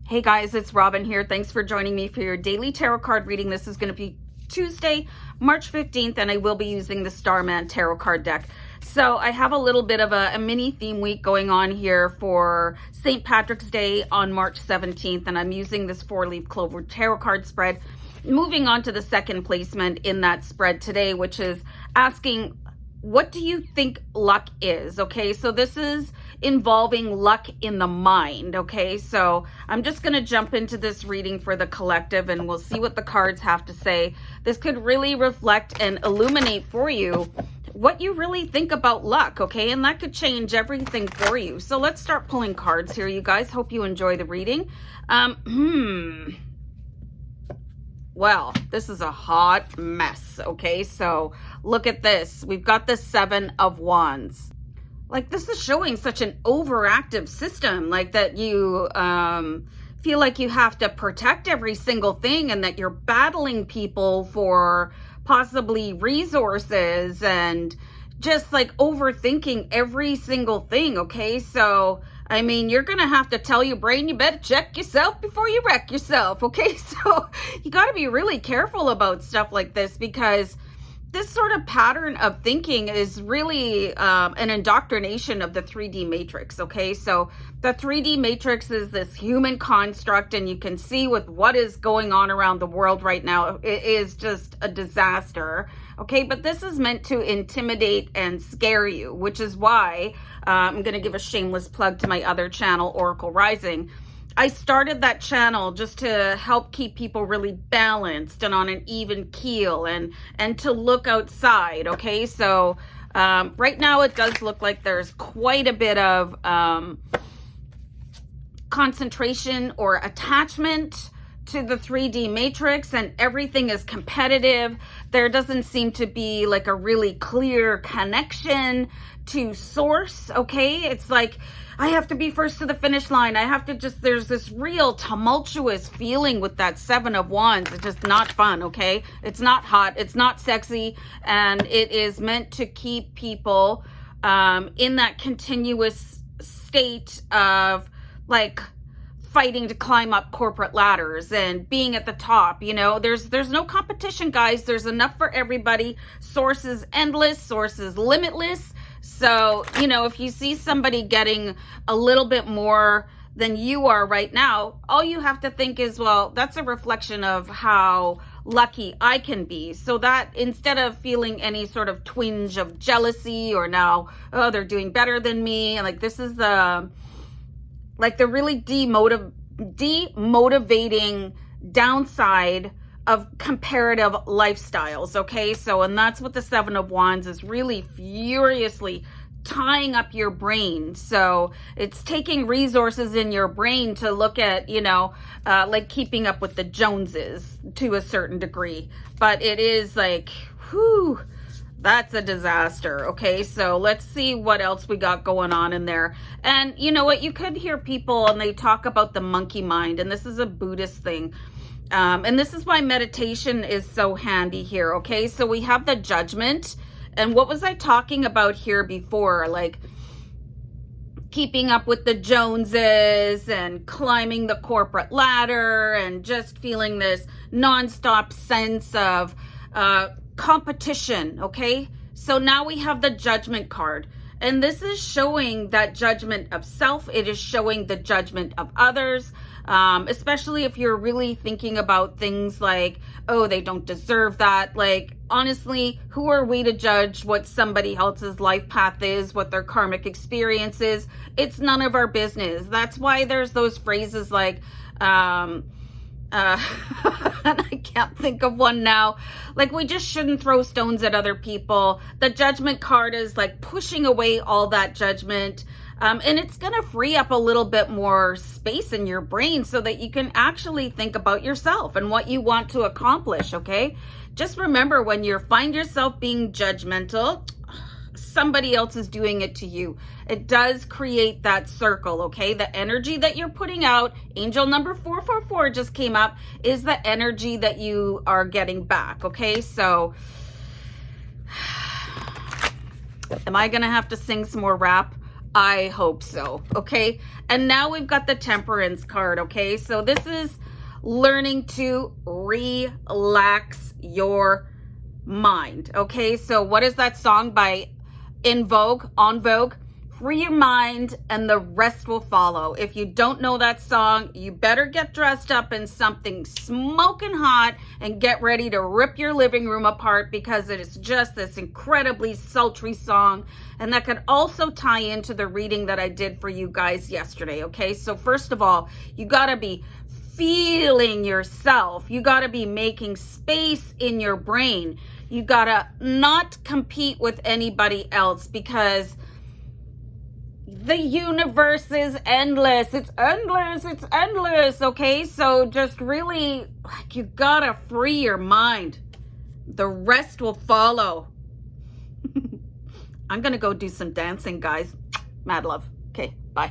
Hey guys, it's Robin here. Thanks for joining me for your daily tarot card reading. This is going to be Tuesday, March 15th, and I will be using the Starman Tarot card deck. So I have a little bit of a mini theme week going on here for St. Patrick's Day on March 17th, and I'm using this 4-leaf clover tarot card spread. Moving on to the second placement in that spread today, which is asking, what do you think luck is? Okay, so this is involving luck in the mind. Okay, so I'm just going to jump into this reading for the collective and we'll see what the cards have to say. This could really reflect and illuminate for you what you really think about luck. Okay, and that could change everything for you. So let's start pulling cards here, you guys. Hope you enjoy the reading. Well, this is a hot mess, okay? So look at this. We've got the 7 of Wands. Like, this is showing such an overactive system, like that you feel like you have to protect every single thing and that you're battling people for possibly resources and just like overthinking every single thing, okay? So I mean, you're going to have to tell your brain, you better check yourself before you wreck yourself, okay? So you got to be really careful about stuff like this because this sort of pattern of thinking is really an indoctrination of the 3D matrix, okay? So the 3D matrix is this human construct, and you can see with what is going on around the world right now, it is just a disaster, okay? But this is meant to intimidate and scare you, which is why I'm going to give a shameless plug to my other channel, Oracle Rising. I started that channel just to help keep people really balanced and on an even keel and to look outside, okay? So right now it does look like there's quite a bit of concentration or attachment to the 3D matrix, and everything is competitive. There doesn't seem to be like a really clear connection to source, okay? It's like, I have to be first to the finish line. I have to just, there's this real tumultuous feeling with that 7 of Wands. It's just not fun, okay? It's not hot, it's not sexy, and it is meant to keep people in that continuous state of like fighting to climb up corporate ladders and being at the top. You know, there's no competition, guys. There's enough for everybody. Source is endless, source is limitless. So, you know, if you see somebody getting a little bit more than you are right now, all you have to think is, well, that's a reflection of how lucky I can be. So that instead of feeling any sort of twinge of jealousy or now, oh, they're doing better than me, and like this is the really demotivating downside of comparative lifestyles, okay? So, and that's what the 7 of Wands is really furiously tying up your brain. So it's taking resources in your brain to look at, you know, like keeping up with the Joneses to a certain degree. But it is like, whew, that's a disaster, okay? So let's see what else we got going on in there. And you know what? You could hear people and they talk about the monkey mind, and this is a Buddhist thing. And this is why meditation is so handy here, okay? So we have the Judgment. And what was I talking about here before? Like keeping up with the Joneses and climbing the corporate ladder and just feeling this nonstop sense of competition, okay? So now we have the Judgment card. And this is showing that judgment of self. It is showing the judgment of others, especially if you're really thinking about things like, oh, they don't deserve that. Like, honestly, who are we to judge what somebody else's life path is, what their karmic experience is? It's none of our business. That's why there's those phrases like, and I can't think of one now. Like, we just shouldn't throw stones at other people. The Judgment card is like pushing away all that judgment. And it's going to free up a little bit more space in your brain so that you can actually think about yourself and what you want to accomplish, okay? Just remember, when you find yourself being judgmental, somebody else is doing it to you. It does create that circle, okay? The energy that you're putting out, angel number 444 just came up, is the energy that you are getting back, okay? So, am I gonna have to sing some more rap? I hope so. Okay. And now we've got the Temperance card. Okay. So this is learning to relax your mind. Okay. So what is that song by En Vogue, En Vogue? Free your mind and the rest will follow. If you don't know that song, you better get dressed up in something smoking hot and get ready to rip your living room apart, because it is just this incredibly sultry song. And that could also tie into the reading that I did for you guys yesterday. Okay, so first of all, you got to be feeling yourself. You got to be making space in your brain. You got to not compete with anybody else, because the universe is endless. It's endless. It's endless. Okay. So just really, like, you gotta free your mind. The rest will follow. I'm gonna go do some dancing, guys. Mad love. Okay. Bye.